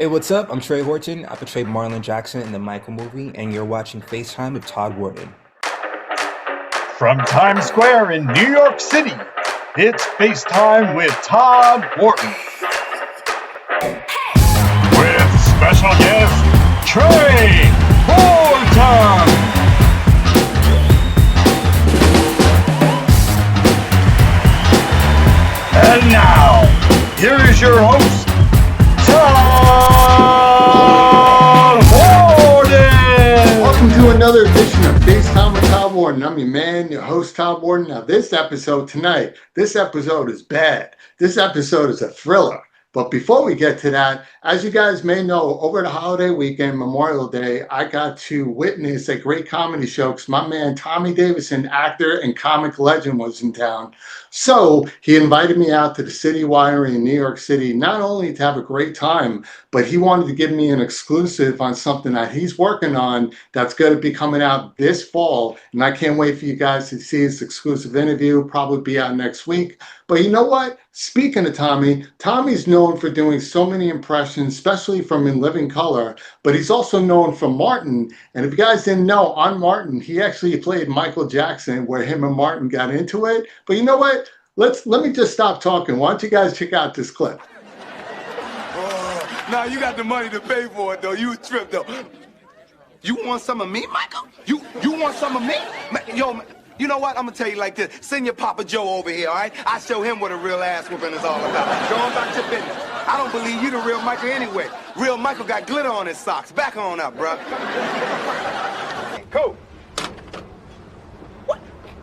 Hey, what's up? I'm Tre Horton. I portrayed Marlon Jackson in the Michael movie, and you're watching FaceTime with Todd Wharton. From Times Square in New York City, it's FaceTime with Todd Wharton. With special guest, Tre Horton. And now, here is your host, Todd Wharton. Welcome to another edition of FaceTime with Todd Wharton. I'm your man, your host, Todd Wharton. Now, this episode is bad. This episode is a thriller. But before we get to that, as you guys may know, over the holiday weekend, Memorial Day, I got to witness a great comedy show because my man Tommy Davidson, actor and comic legend, was in town. So he invited me out to the City Winery in New York City, not only to have a great time, but he wanted to give me an exclusive on something that he's working on that's going to be coming out this fall. And I can't wait for you guys to see his exclusive interview, probably be out next week. But you know what? Speaking of Tommy, Tommy's known for doing so many impressions, especially from In Living Color, but he's also known for Martin. And if you guys didn't know, on Martin, he actually played Michael Jackson, where him and Martin got into it. But you know what? Let me just stop talking. Why don't you guys check out this clip? Now you got the money to pay for it, though. You a trip, though. You want some of me, Michael? You want some of me? Yo, you know what? I'm gonna tell you like this. Send your Papa Joe over here, all right? I show him what a real ass whooping is all about. Go on about your business. I don't believe you the real Michael anyway. Real Michael got glitter on his socks. Back on up, bruh. Cool.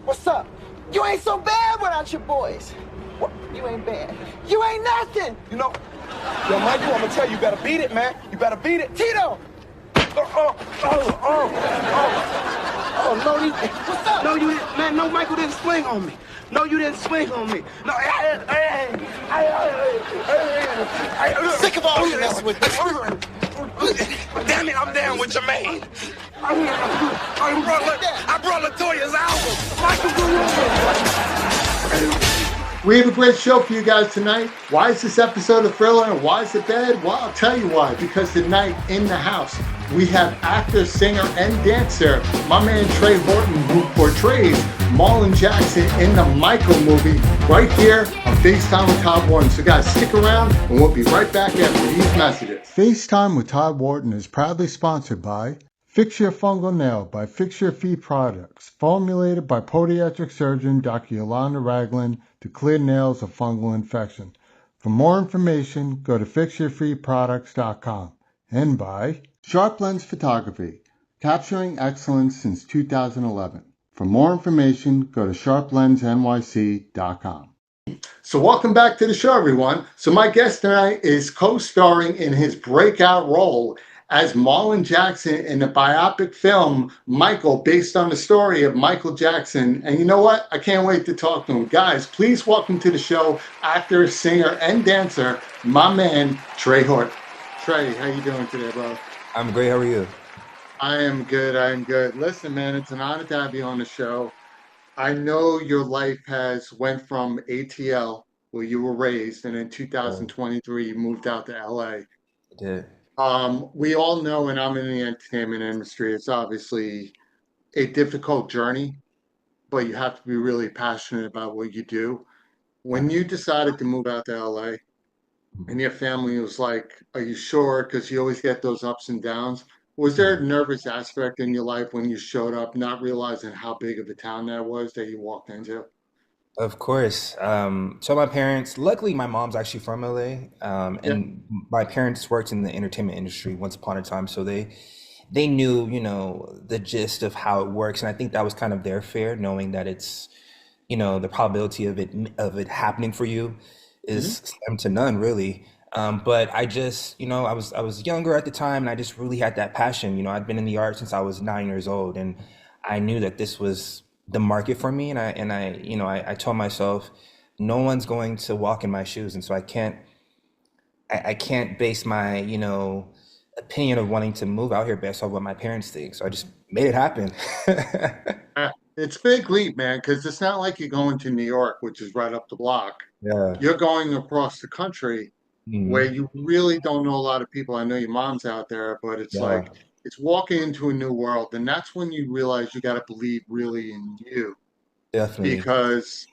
What's up? You ain't so bad without your boys. What? You ain't bad. You ain't nothing. You know, yo, Michael, I'm gonna tell you, you better beat it, man. You better beat it. Tito! Oh, no, what's up? No, you didn't, man, no, Michael didn't swing on me. No, you didn't swing on me. No, Sick of all you messing with me. Damn it, I'm down with your man. I brought LaToya's album. Michael, We have a great show for you guys tonight. Why is this episode a thriller and why is it bad? Well, I'll tell you why. Because tonight in the house, we have actor, singer, and dancer, my man Tre Horton, who portrays Marlon Jackson in the Michael movie, right here on FaceTime with Todd Wharton. So guys, stick around and we'll be right back after these messages. FaceTime with Todd Wharton is proudly sponsored by Fix Your Fungal Nail by Fix Your Feet Products, formulated by podiatric surgeon Dr. Yolanda Ragland to clear nails of fungal infection. For more information, go to fixyourfeetproducts.com. And by Sharp Lens Photography, capturing excellence since 2011. For more information, go to sharplensnyc.com. So welcome back to the show, everyone. So my guest tonight is co-starring in his breakout role as Marlon Jackson in the biopic film Michael, based on the story of Michael Jackson. And you know what? I can't wait to talk to him. Guys, please welcome to the show actor, singer, and dancer, my man, Tre Horton. Tre, how you doing today, bro? I'm great. How are you? I am good. Listen, man, it's an honor to have you on the show. I know your life has went from ATL, where you were raised, and in 2023, you moved out to LA. I did. We all know, and I'm in the entertainment industry, it's obviously a difficult journey, but you have to be really passionate about what you do. When you decided to move out to LA and your family was like, are you sure? Because you always get those ups and downs. Was there a nervous aspect in your life when you showed up, not realizing how big of a town that was that you walked into? Of course. So my parents, luckily my mom's actually from LA, Yeah. and my parents worked in the entertainment industry once upon a time, so they knew, the gist of how it works, and I think that was kind of their fear, knowing that it's, the probability of it happening for you is slim to none, really. But I just, I was younger at the time, and I just really had that passion. I'd been in the art since I was 9 years old, and I knew that this was the market for me, and I told myself, no one's going to walk in my shoes, and so I can't base my opinion of wanting to move out here based on what my parents think. So I just made it happen. It's a big leap, man, because it's not like you're going to New York, which is right up the block. Yeah. You're going across the country. where Mm. you really don't know a lot of people. I know your mom's out there, but it's Yeah, like it's walking into a new world, and that's when you realize you got to believe really in you, definitely. because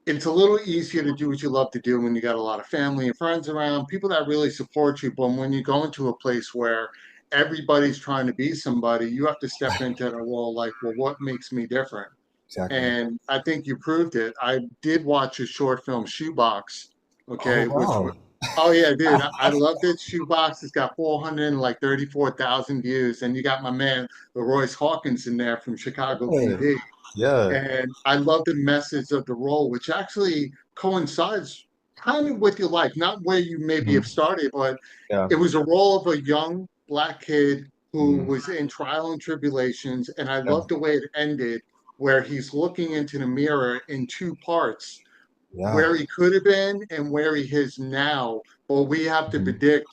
it's a little easier to do what you love to do when you got a lot of family and friends around, people that really support you. But when you go into a place where everybody's trying to be somebody, you have to step into the role like, well, what makes me different? Exactly. And I think you proved it. I did watch a short film, Shoebox, Oh okay, wow. oh yeah, dude, I loved it. Shoebox, it's got 434,000 views, and you got my man, Royce Hawkins, in there from Chicago Hey. PD. Yeah. And I love the message of the role, which actually coincides kind of with your life, not where you maybe have Mhm. started, but Yeah. it was a role of a young black kid who Mm. was in trial and tribulations. And I Yeah. love the way it ended, where he's looking into the mirror in two parts, Yeah. where he could have been and where he is now. But we have to Mhm. predict,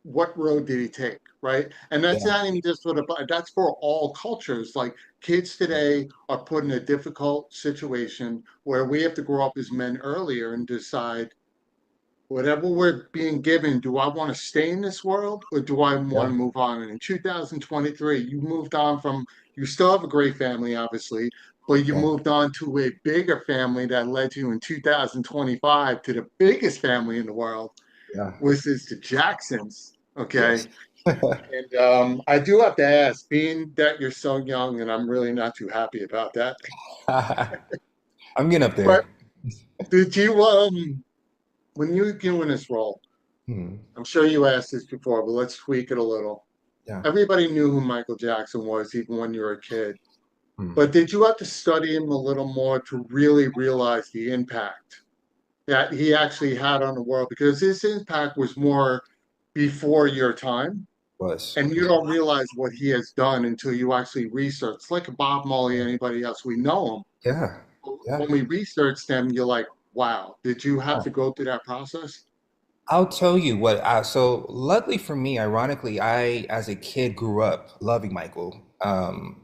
what road did he take, right? And that's Yeah. not even just for that's for all cultures. Like, kids today are put in a difficult situation where we have to grow up as men earlier and decide, whatever we're being given, do I want to stay in this world or do I want Yeah. to move on? And in 2023, you moved on from, you still have a great family, obviously, but you Yeah. moved on to a bigger family that led you in 2025 to the biggest family in the world, Yeah. which is the Jacksons. Okay. Yes. And I do have to ask, being that you're so young, and I'm really not too happy about that, I'm getting up but there. did you, when you were doing this role, Hmm. I'm sure you asked this before, but let's tweak it a little. Yeah. Everybody knew who Michael Jackson was, even when you were a kid. Hmm. But did you have to study him a little more to really realize the impact that he actually had on the world? Because his impact was more before your time. Was. And you don't realize what he has done until you actually research. Like Bob Marley, anybody else, we know him. Yeah. Yeah. When we research them, you're like, wow, did you have to go through that process? I'll tell you what. So luckily for me, ironically, I as a kid grew up loving Michael,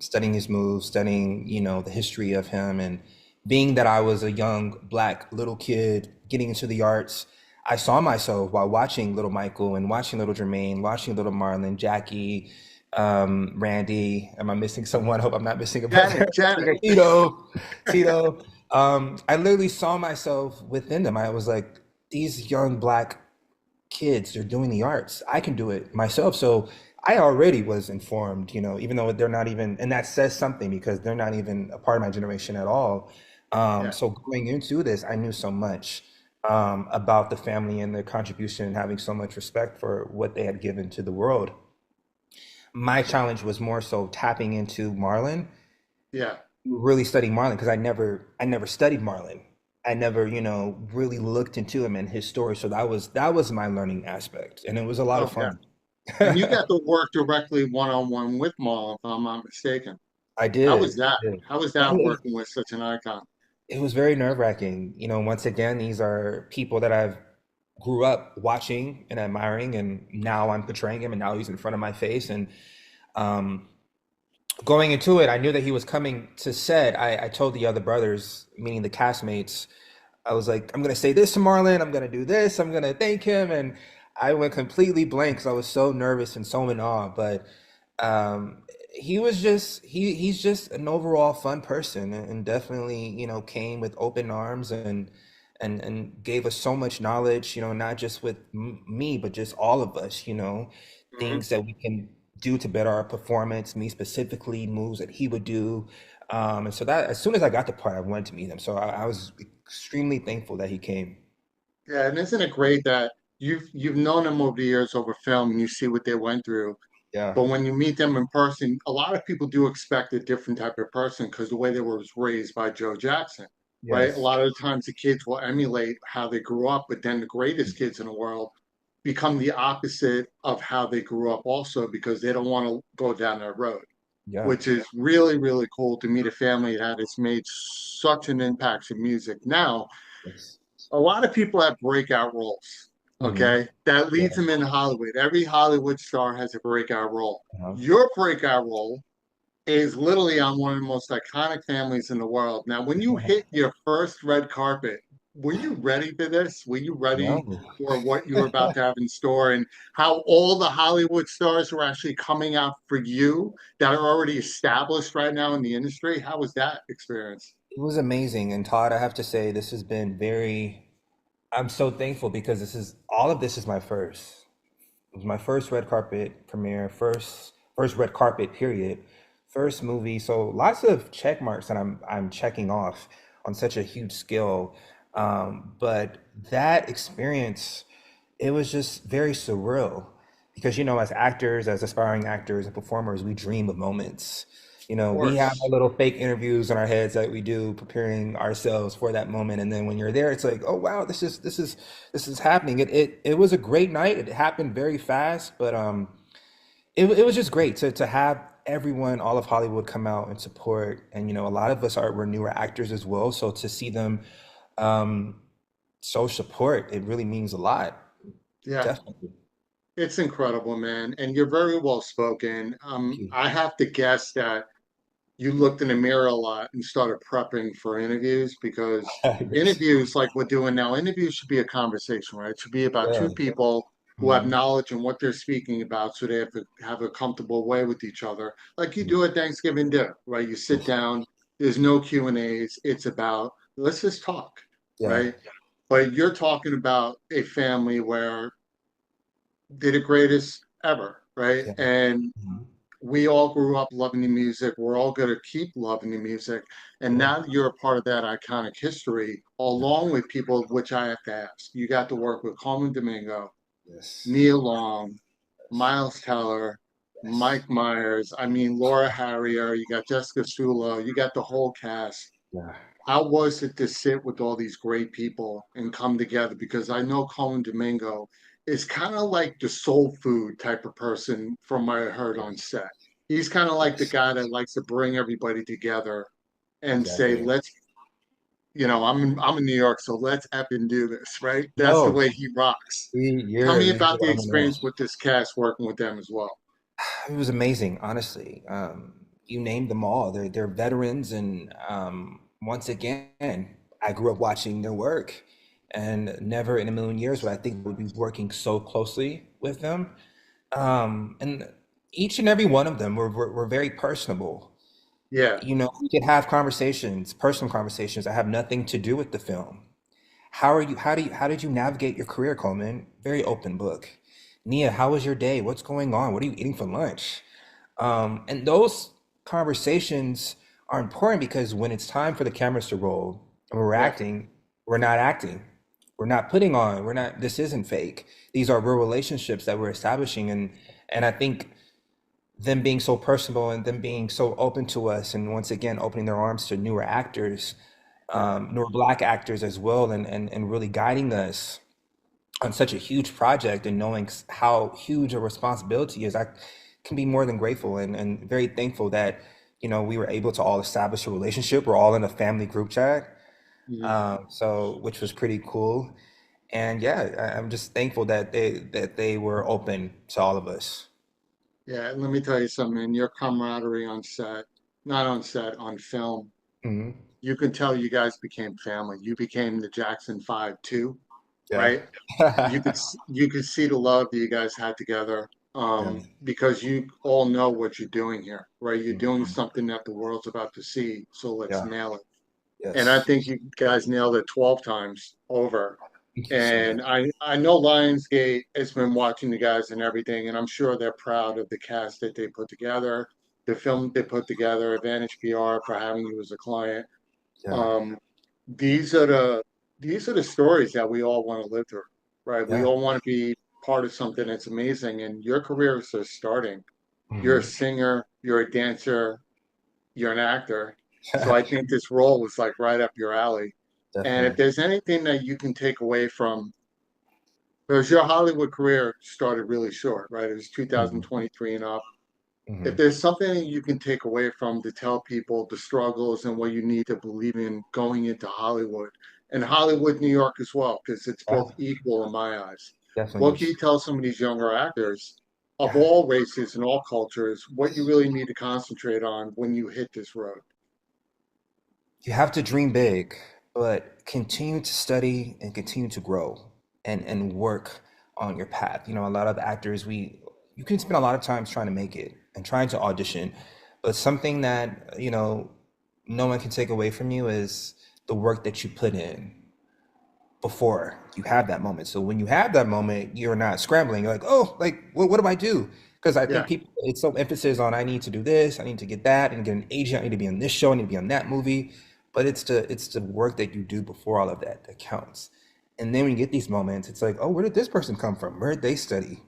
studying his moves, studying the history of him, and being that I was a young black little kid getting into the arts, I saw myself while watching Little Michael and watching Little Jermaine, watching Little Marlon, Jackie, Randy. Am I missing someone? I hope I'm not missing a brother. Janet. Tito. I literally saw myself within them. I was like, these young black kids, they're doing the arts. I can do it myself. So I already was informed, even though they're not even, and that says something because they're not even a part of my generation at all. Yeah. So going into this, I knew so much about the family and their contribution and having so much respect for what they had given to the world. My challenge was more so tapping into Marlon, Yeah. really studying Marlon because I never studied Marlon. I never, really looked into him and his story. So that was my learning aspect, and it was a lot of Oh, yeah. fun. And you got to work directly one on one with Marlon, if I'm not mistaken. I How was did. that? I did. How was That that was, working with such an icon? it was very nerve-wracking. Once again, these are people that I've grew up watching and admiring, and now I'm portraying him, and now he's in front of my face. And um, going into it, I knew that he was coming to set. I told the other brothers, meaning the castmates, I was like, I'm gonna say this to Marlon. I'm gonna do this. I'm gonna thank him, and I went completely blank because I was so nervous and so in awe. But um, he was just he's just an overall fun person, and definitely came with open arms and gave us so much knowledge. Not just with me, but just all of us. Mhm. Things that we can do to better our performance. Me specifically, moves that he would do. And so that as soon as I got the part, I wanted to meet him. So I was extremely thankful that he came. Yeah, and isn't it great that you've known them over the years over film and you see what they went through. Yeah. But when you meet them in person, a lot of people do expect a different type of person because the way they were raised by Joe Jackson, right? A Yes. lot of the times the kids will emulate how they grew up, but then the greatest kids in the world become the opposite of how they grew up also because they don't want to go down that road, Yeah. which is really, really cool to meet a family that has made such an impact in music. Now, Yes. a lot of people have breakout roles, Hmm. okay? That Yeah. leads them in Hollywood. Every Hollywood star has a breakout role. Uh-huh. Your breakout role is literally on one of the most iconic families in the world. Now, when you hit your first red carpet, were you ready for this? Were you ready No. for what you were about to have in store and how all the Hollywood stars were actually coming out for you that are already established right now in the industry? How was that experience? It was amazing. And Todd, I have to say, this has been very, I'm so thankful because all of this is my first. It was my first red carpet premiere, first red carpet period, first movie. So lots of check marks that I'm checking off on such a huge scale. But that experience, it was just very surreal because as actors, as aspiring actors and performers, we dream of moments. Of We have our course. little fake interviews in our heads that we do preparing ourselves for that moment, and then when you're there, it's like, oh wow, this is happening. It was a great night. It happened very fast, but it was just great to have everyone, all of Hollywood, come out and support. And a lot of us were newer actors as well, so to see them um, show support, it really means a lot. Yeah, Definitely. it's incredible, man. And you're very well spoken. Thank you. I have to guess that you looked in the mirror a lot and started prepping for interviews because Yes. interviews like we're doing now, interviews should be a conversation, right? It should be about Yeah. two people who have Mhm. knowledge in what they're speaking about so they have a comfortable way with each other. Like you Mhm. do at Thanksgiving dinner, right? You sit down, there's no Q&As. It's about let's just talk, Yeah. right? But you're talking about a family where they're the greatest ever, right? Yeah. And Mhm. we all grew up loving the music. We're all going to keep loving the music. And Yeah. now that you're a part of that iconic history, along with people, which I have to ask, you got to work with Colman Domingo, Yes. Nia Long, Yes. Miles Teller, Yes. Mike Myers. I mean, Laura Harrier. You got Jessica Sula. You got the whole cast. Yeah. How was it to sit with all these great people and come together? Because I know Colin Domingo is kind of like the soul food type of person from what I heard on set. He's kind of like the Yes. guy that likes to bring everybody together and say, Exactly. let's, I'm in New York, so let's ep and do this, right? That's the No, way he rocks. Tell you're me you hit about it the on the nail. experience with this cast working with them as well. It was amazing, honestly. You named them all. They're veterans, and once again, I grew up watching their work, and never in a million years would I think would be working so closely with them. And each and every one of them were very personable. Yeah, We could have conversations, personal conversations that have nothing to do with the film. How did you navigate your career, Coleman? Very open book. Nia, how was your day? What's going on? What are you eating for lunch? And those conversations are important because when it's time for the cameras to roll and we're yeah. acting, we're not acting. We're not putting on, we're not, this isn't fake. These are real relationships that we're establishing. And I think them being so personable and them being so open to us and once again opening their arms to newer actors, Yeah. newer black actors as well, and really guiding us on such a huge project and knowing how huge a responsibility is, I can be more than grateful and very thankful that we were able to all establish a relationship. We're all in a family group chat, Mhm. so which was pretty cool. And yeah, I'm just thankful that they were open to all of us. Yeah, and let me tell you something, man. Your camaraderie on set, not on set, on film, Hmm. you can tell you guys became family. You became the Jackson Five too, Yeah. right? You could see the love that you guys had together, Yeah. because you all know what you're doing here, right? You're doing Mhm. something that the world's about to see, so let's Yeah. nail it. And I Yes. think you guys nailed it 12 times over. Thank you so much. And I know Lionsgate has been watching you guys and everything, and I'm sure they're proud of the cast that they put together, the film they put together, Advantage PR for having you as a client. Yeah. Um, these are the stories that we all want to live through, right? We Yeah. all want to be part of something that's amazing, and your career is just starting. You're a Hmm. singer, you're a dancer, you're an actor. So I think this role was like right up your alley. And if Definitely. there's anything that you can take away from, because your Hollywood career started really short, right? It was Hmm. 2023 and up. If Hmm. there's something that you can take away from to tell people the struggles and what you need to believe in going into Hollywood and Hollywood, New York as well, because it's Yeah. both equal in my eyes. Definitely What can you is. tell some of these younger actors of Yeah. all races and all cultures, what you really need to concentrate on when you hit this road? You have to dream big. but continue to study and continue to grow and work on your path. You know, a lot of actors, you can spend a lot of time trying to make it and trying to audition, but something that, you know, no one can take away from you is the work that you put in before you have that moment. So when you have that moment, you're not scrambling. You're like, oh, like, what do I do? Because I think people, it's so emphasis on, I need to do this, I need to get that, and get an agent, I need to be on this show, I need to be on that movie. But it's the work that you do before all of that that counts. And then when you get these moments, it's like, oh, where did this person come from? Where did they study?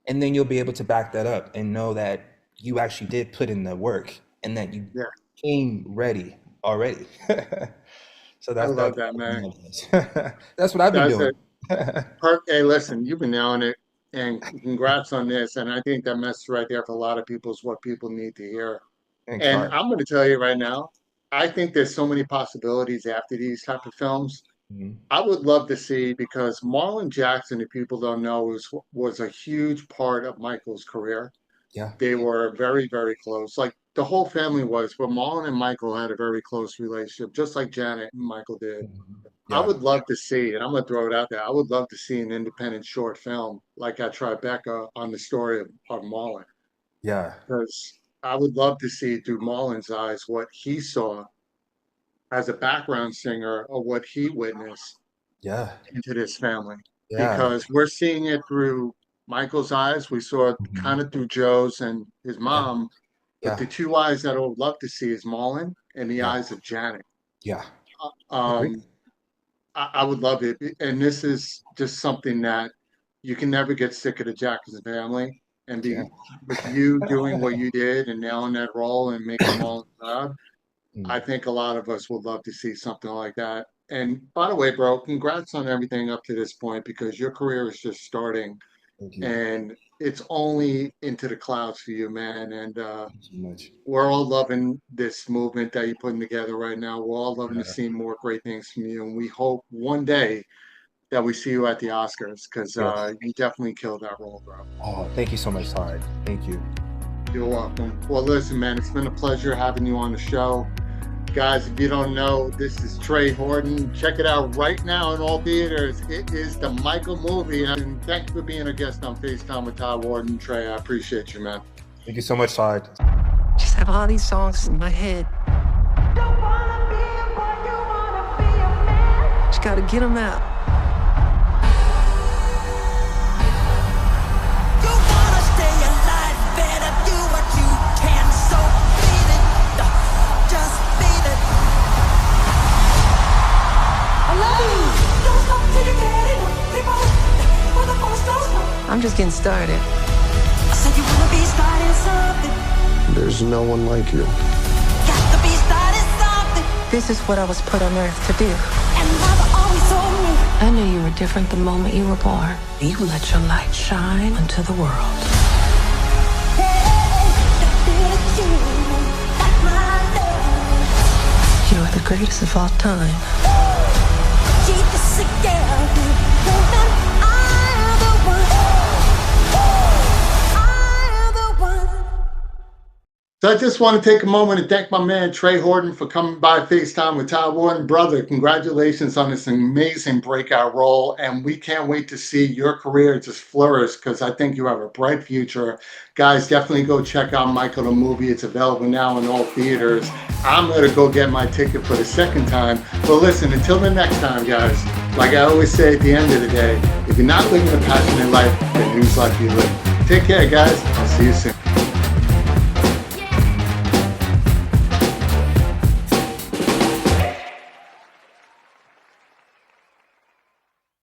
And then you'll be able to back that up and know that you actually did put in the work and that you came ready already. So I love that, man. That's what I've been doing. Hey, listen, you've been nailing it, and congrats on this. And I think that message right there for a lot of people is what people need to hear. Thanks, And Mark. I'm going to tell you right now, I think there's so many possibilities after these type of films. I would love to see, because Marlon Jackson, if people don't know, was a huge part of Michael's career. Yeah. They were very, very close. Like the whole family was, but Marlon and Michael had a very close relationship, just like Janet and Michael did. Yeah. I would love to see, and I'm going to throw it out there, I would love to see an independent short film like at Tribeca on the story of Marlon. Yeah. Because I would love to see through Marlon's eyes what he saw as a background singer, or what he witnessed into this family. Because we're seeing it through Michael's eyes. We saw it kind of through Joe's and his mom. But the two eyes that I would love to see is Marlon and the eyes of Janet. Yeah. I would love it. And this is just something that you can never get sick of the Jackson family. And with you doing what you did and nailing that role and making Marlon proud, I think a lot of us would love to see something like that. And by the way, bro, congrats on everything up to this point, because your career is just starting. And it's only into the clouds for you, man. And we're all loving this movement that you're putting together right now. We're all loving to see more great things from you. And we hope one day that we see you at the Oscars, because you definitely killed that role, bro. Oh, thank you so much, Todd. Thank you. You're welcome. Well, listen, man, it's been a pleasure having you on the show. Guys, if you don't know, this is Tre Horton. Check it out right now in all theaters. It is the Michael movie. And thanks for being a guest on FaceTime with Todd Wharton. Tre, I appreciate you, man. Thank you so much, Todd. Just have all these songs in my head. Don't wanna be a boy, you wanna be a man. Just gotta get them out. You wanna stay alive, better do what you can. So beat it, just beat it. I love you. Don't stop till you get it. Keep on, when the force goes on. I'm just getting started. I said you wanna be starting something. There's no one like you. Got to be starting something. This is what I was put on earth to do. And mother always told me. I knew you were different the moment you were born. You let your light shine into the world. You are the greatest of all time. So I just want to take a moment and thank my man Tre Horton for coming by FaceTime with Todd Wharton. Brother, congratulations on this amazing breakout role, and we can't wait to see your career just flourish, because I think you have a bright future. Guys, definitely go check out Michael the movie. It's available now in all theaters. I'm going to go get my ticket for the second time. But listen, until the next time, guys, like I always say at the end of the day, if you're not living a passionate life, then whose life you live? Take care, guys. I'll see you soon.